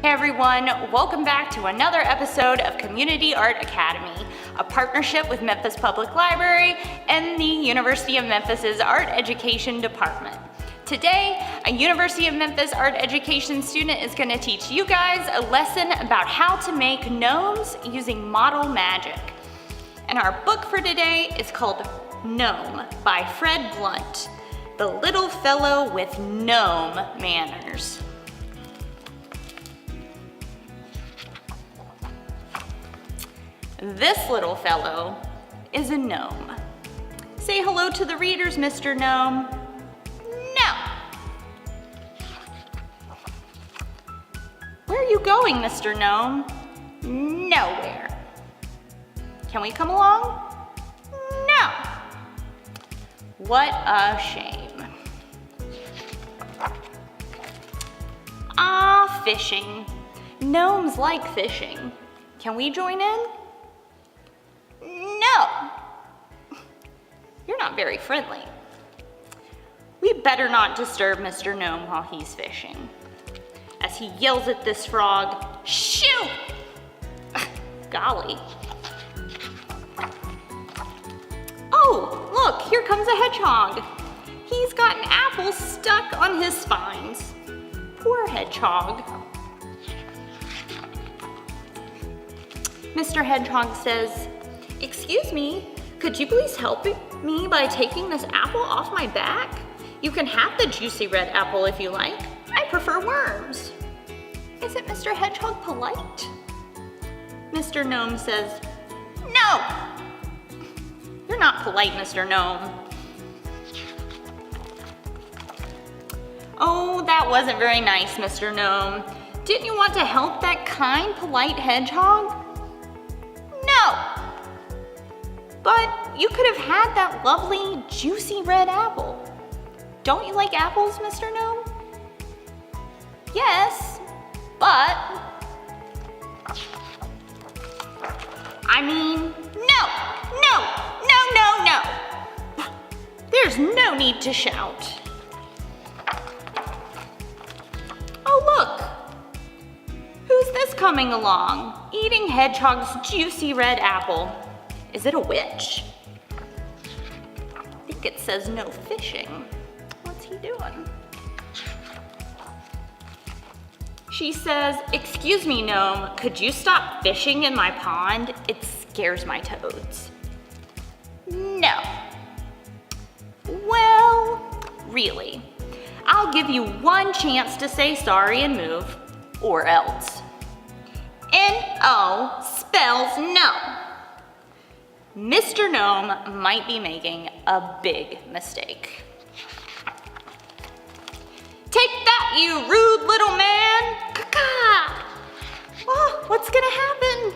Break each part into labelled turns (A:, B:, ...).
A: Hey everyone, welcome back to another episode of Community Art Academy, a partnership with Memphis Public Library and the University of Memphis's Art Education Department. Today, a University of Memphis art education student is going to teach you guys a lesson about how to make gnomes using model magic. And our book for today is called Gnome by Fred Blunt, the little fellow with gnome manners. This little fellow is a gnome. Say hello to the readers, Mr. Gnome. No. Where are you going, Mr. Gnome? Nowhere. Can we come along? No. What a shame. Ah, fishing. Gnomes like fishing. Can we join in? No. You're not very friendly. We better not disturb Mr. Gnome while he's fishing. As he yells at this frog, shoot! Golly. Oh, look, here comes a hedgehog. He's got an apple stuck on his spines. Poor hedgehog. Mr. Hedgehog says, "Excuse me, could you please help me by taking this apple off my back? You can have the juicy red apple if you like. I prefer worms." Isn't Mr. Hedgehog polite? Mr. Gnome says, "No! You're not polite, Mr. Gnome." Oh, that wasn't very nice, Mr. Gnome. Didn't you want to help that kind, polite hedgehog? No! But you could have had that lovely, juicy red apple. Don't you like apples, Mr. Gnome? Yes, but... I mean, no! There's no need to shout. Oh, look! Who's this coming along, eating Hedgehog's juicy red apple? Is it a witch? I think it says no fishing. What's he doing? She says, "Excuse me, Gnome, could you stop fishing in my pond? It scares my toads." No. Well, really. I'll give you one chance to say sorry and move, or else. N-O spells no. Mr. Gnome might be making a big mistake. Take that, you rude little man! Caw-caw! Oh, what's gonna happen?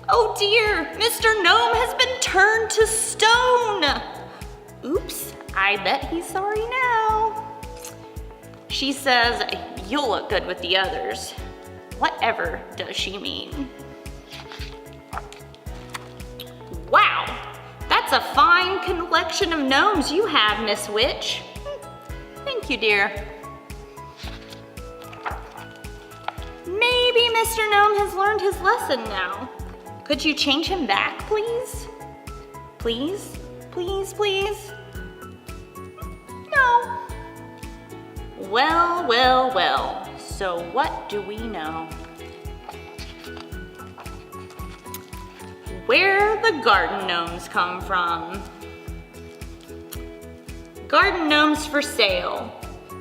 A: Oh dear, Mr. Gnome has been turned to stone! Oops, I bet he's sorry now. She says, "You'll look good with the others." Whatever does she mean? Wow, that's a fine collection of gnomes you have, Miss Witch. Thank you, dear. Maybe Mr. Gnome has learned his lesson now. Could you change him back, please? Please, please, please? No. Well, well, well. So what do we know? Where the garden gnomes come from. Garden gnomes for sale.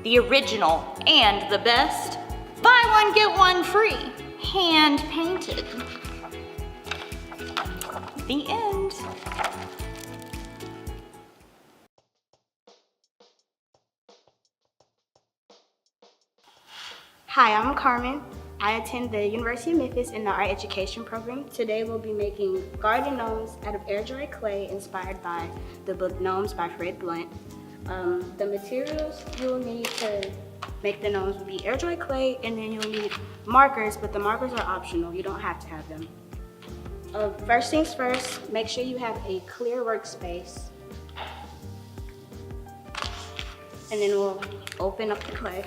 A: The original and the best. Buy one, get one free. Hand painted. The end.
B: Hi, I'm Carmen. I attend the University of Memphis in the art education program. Today we'll be making garden gnomes out of air dry clay inspired by the book Gnomes by Fred Blunt. The materials you'll need to make the gnomes will be air dry clay, and then you'll need markers, but the markers are optional. You don't have to have them. First things first, make sure you have a clear workspace. And then we'll open up the clay.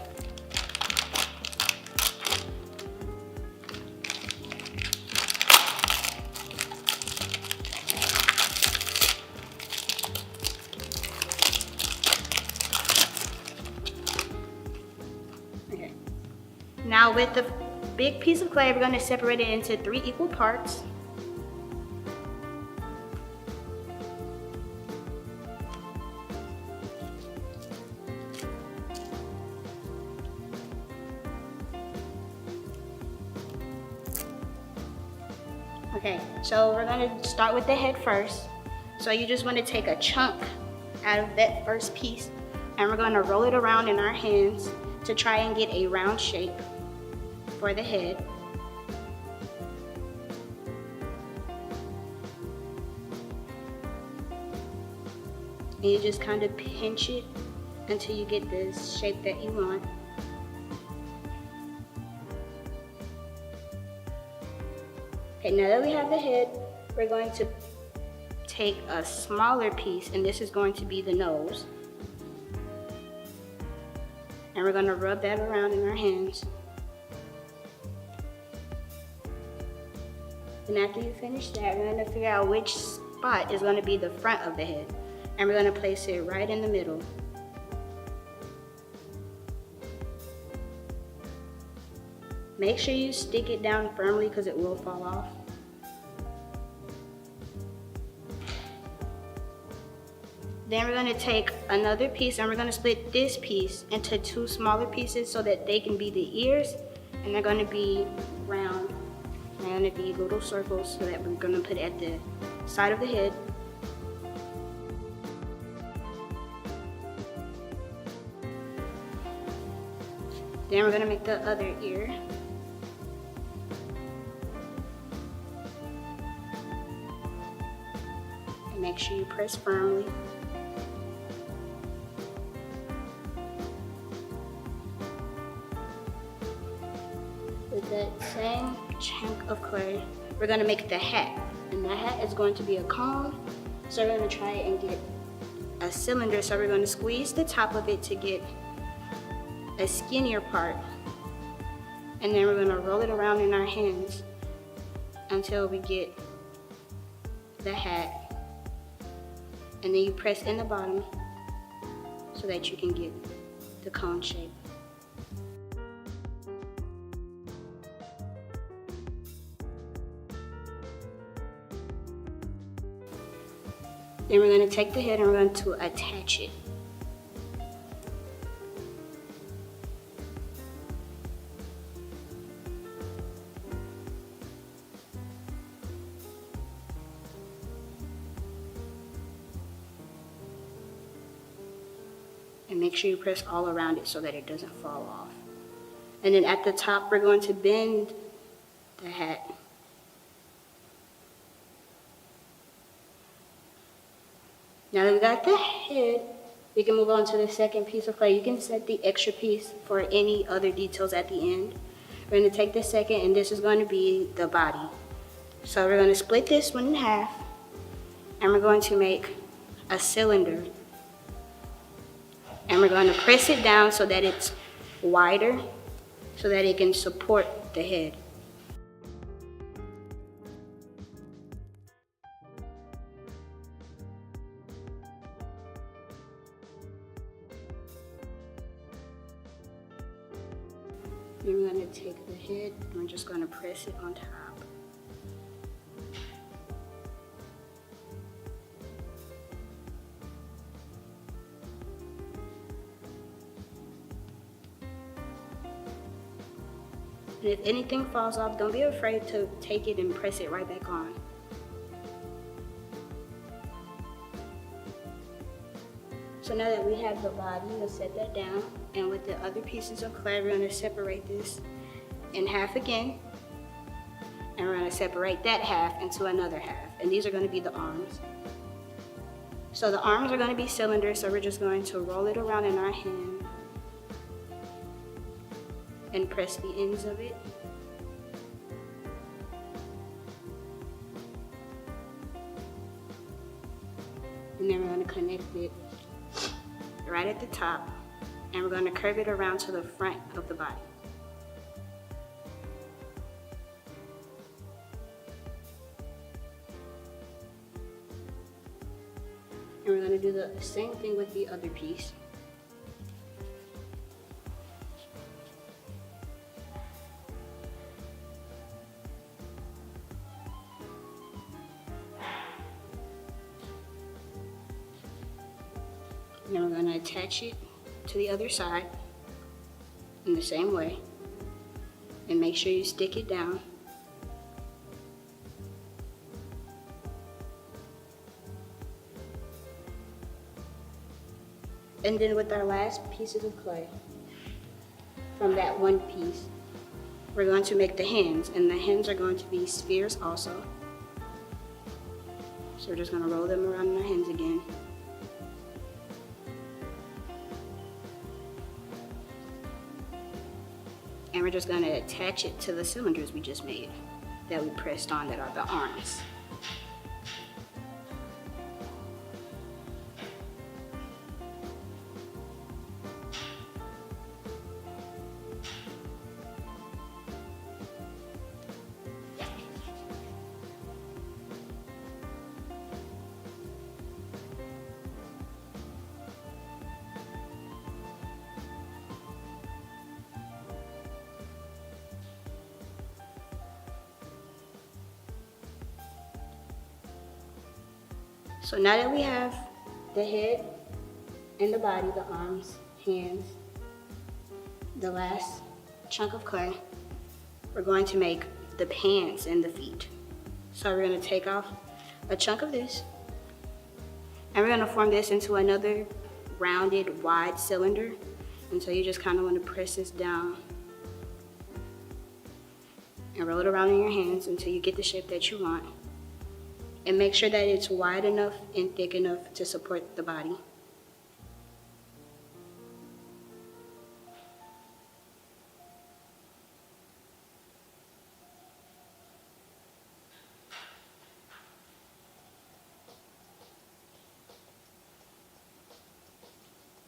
B: Now with the big piece of clay, we're going to separate it into 3 equal parts. Okay, so we're going to start with the head first. So you just want to take a chunk out of that first piece, and we're going to roll it around in our hands to try and get a round shape for the head. And you just kind of pinch it until you get the shape that you want. Okay, now that we have the head, we're going to take a smaller piece, and this is going to be the nose. And we're going to rub that around in our hands. And after you finish that, we're going to figure out which spot is going to be the front of the head. And we're going to place it right in the middle. Make sure you stick it down firmly because it will fall off. Then we're going to take another piece and we're going to split this piece into 2 smaller pieces so that they can be the ears, and they're going to be round. They're going to be little circles so that we're going to put at the side of the head. Then we're going to make the other ear. And make sure you press firmly. With that same chunk of clay, we're going to make the hat. And the hat is going to be a cone. So we're going to try and get a cylinder. So we're going to squeeze the top of it to get a skinnier part, and then we're going to roll it around in our hands until we get the hat, and then you press in the bottom so that you can get the cone shape. Then we're going to take the head and we're going to attach it. And make sure you press all around it so that it doesn't fall off. And then at the top, we're going to bend the hat. Now that we got the head, we can move on to the second piece of clay. You can set the extra piece for any other details at the end. We're going to take the second, and this is going to be the body. So we're going to split this one in half, and we're going to make a cylinder. And we're going to press it down so that it's wider, so that it can support the head. Then we're going to take the head and we're just going to press it on top. And if anything falls off, don't be afraid to take it and press it right back on. So now that we have the body, we'll set that down. And with the other pieces of clay, we're going to separate this in half again. And we're going to separate that half into another half. And these are going to be the arms. So the arms are going to be cylinders, so we're just going to roll it around in our hand and press the ends of it. And then we're going to connect it right at the top, and we're going to curve it around to the front of the body. And we're going to do the same thing with the other piece. Then we're going to attach it to the other side in the same way. And make sure you stick it down. And then with our last pieces of clay, from that one piece, we're going to make the hands, and the hands are going to be spheres also. So we're just going to roll them around in our hands again. And we're just going to attach it to the cylinders we just made that we pressed on that are the arms. So now that we have the head and the body, the arms, hands, the last chunk of clay, we're going to make the pants and the feet. So we're going to take off a chunk of this, and we're going to form this into another rounded, wide cylinder. And so you just kind of want to press this down and roll it around in your hands until you get the shape that you want. And make sure that it's wide enough and thick enough to support the body.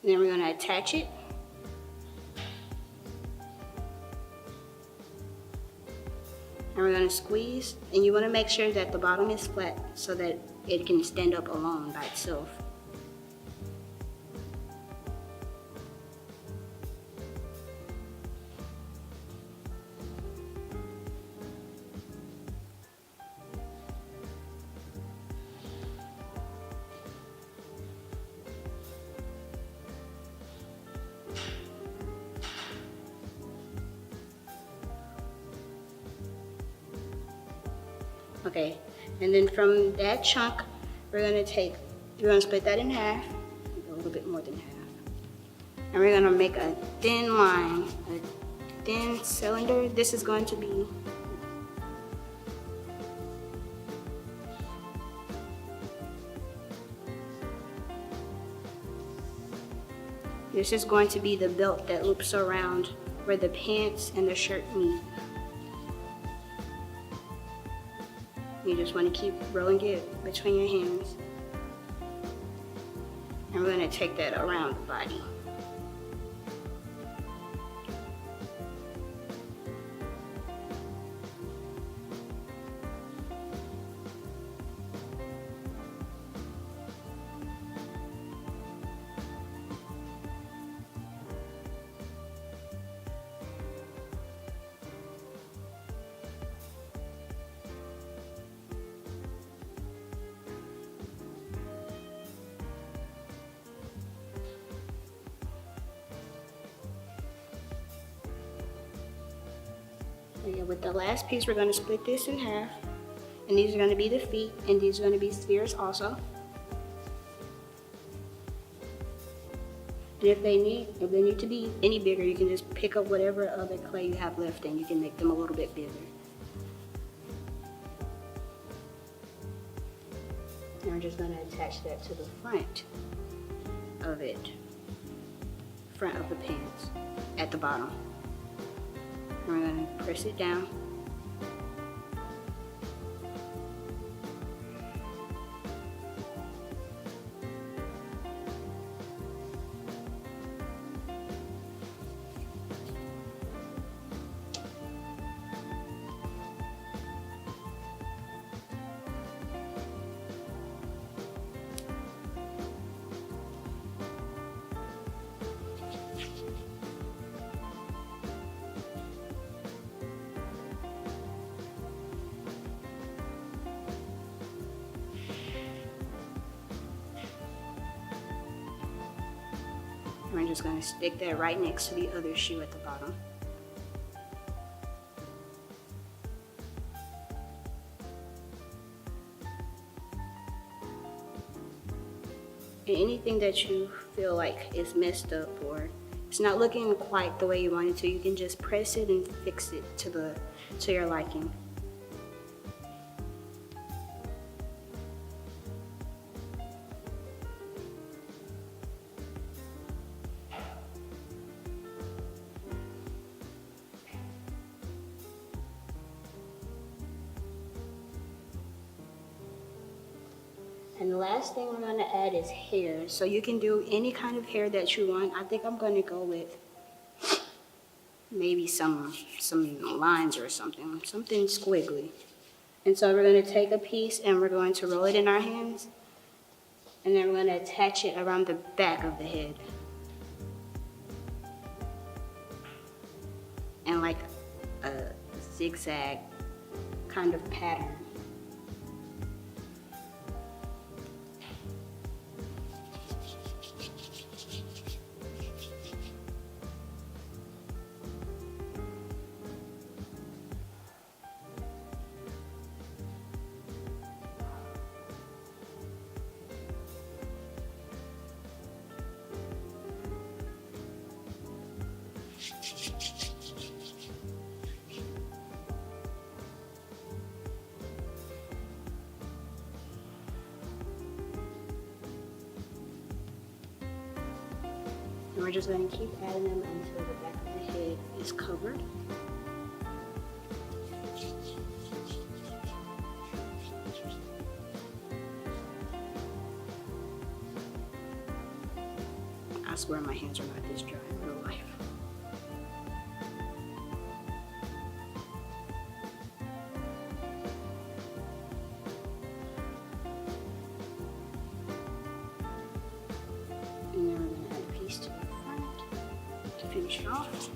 B: And then we're going to attach it. And we're going to squeeze, and you want to make sure that the bottom is flat so that it can stand up alone by itself. Okay, and then from that chunk, we're gonna split that in half, a little bit more than half. And we're gonna make a thin line, a thin cylinder. This is going to be the belt that loops around where the pants and the shirt meet. You just want to keep rolling it between your hands. And we're going to take that around the body. With the last piece, we're going to split this in half, and these are going to be the feet, and these are going to be spheres also. And if they need to be any bigger, you can just pick up whatever other clay you have left, and you can make them a little bit bigger. And we're just going to attach that to the front of it, front of the pants at the bottom. We're going to press it down. We're just gonna stick that right next to the other shoe at the bottom. And anything that you feel like is messed up or it's not looking quite the way you want it to, you can just press it and fix it to your liking. And the last thing we're gonna add is hair. So you can do any kind of hair that you want. I think I'm gonna go with maybe some lines or something squiggly. And so we're gonna take a piece and we're going to roll it in our hands. And then we're gonna attach it around the back of the head. And like a zigzag kind of pattern. And we're just going to keep adding them until the back of the head is covered. I swear my hands are not this dry in real life. And then we're going to add a piece to the front to finish it off.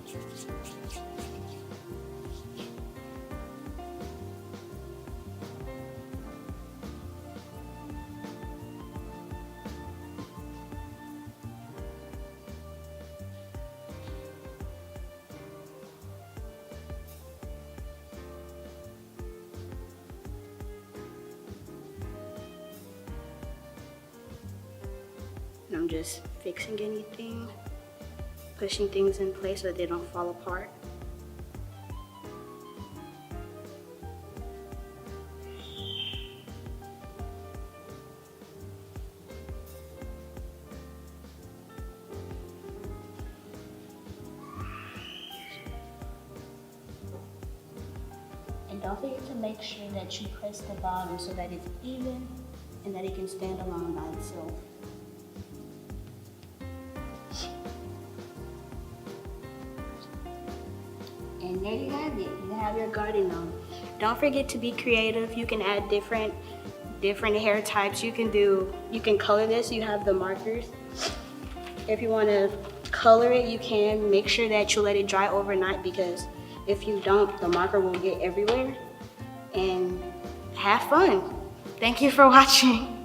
B: And I'm just fixing anything, pushing things in place so that they don't fall apart. And don't forget to make sure that you press the bottom so that it's even and that it can stand alone by itself. And there you have it. You have your garden gnome. Don't forget to be creative. You can add different hair types. You can color this. You have the markers. If you want to color it, you can. Make sure that you let it dry overnight, because if you don't, the marker will get everywhere. And have fun. Thank you for watching.